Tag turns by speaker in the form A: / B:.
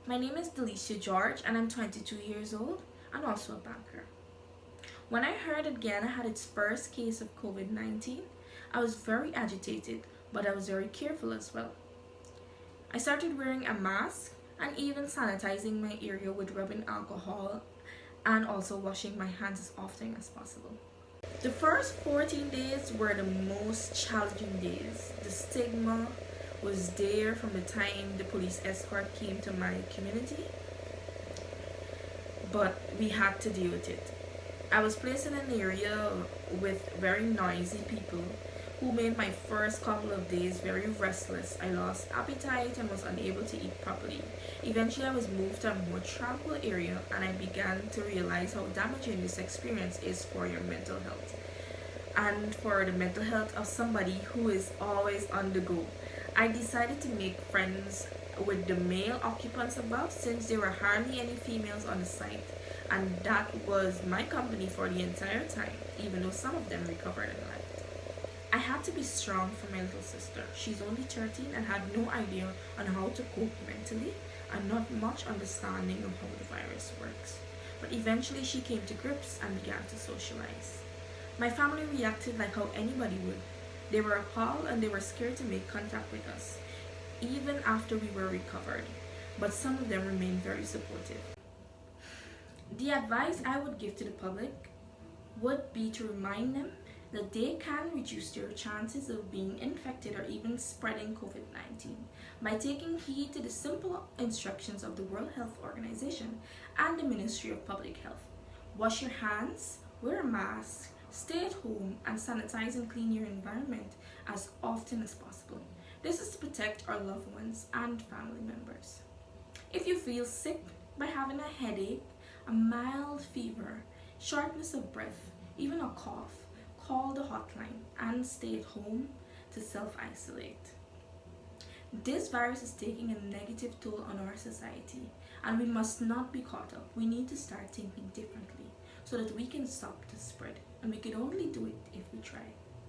A: My name is Delicia George and I'm 22 years old and also a banker. When I heard that Guyana had its first case of COVID-19, I was very agitated, but I was very careful as well. I started wearing a mask and even sanitizing my area with rubbing alcohol and also washing my hands as often as possible. The first 14 days were the most challenging days. The stigma was there from the time the police escort came to my community, but we had to deal with it. I was placed in an area with very noisy people who made my first couple of days very restless. I lost appetite and was unable to eat properly. Eventually, I was moved to a more tranquil area and I began to realize how damaging this experience is for your mental health and for the mental health of somebody who is always on the go. I decided to make friends with the male occupants above since there were hardly any females on the site, and that was my company for the entire time, even though some of them recovered and left. I had to be strong for my little sister. She's only 13 and had no idea on how to cope mentally and not much understanding of how the virus works. But eventually she came to grips and began to socialize. My family reacted like how anybody would. They were appalled and they were scared to make contact with us, even after we were recovered. But some of them remained very supportive. The advice I would give to the public would be to remind them that they can reduce their chances of being infected or even spreading COVID-19 by taking heed to the simple instructions of the World Health Organization and the Ministry of Public Health. Wash your hands, wear a mask, stay at home, and sanitize and clean your environment as often as possible. This is to protect our loved ones and family members. If you feel sick by having a headache, a mild fever, shortness of breath, even a cough, call the hotline and stay at home to self-isolate. This virus is taking a negative toll on our society and we must not be caught up. We need to start thinking differently so that we can stop the spread, and we can only do it if we try.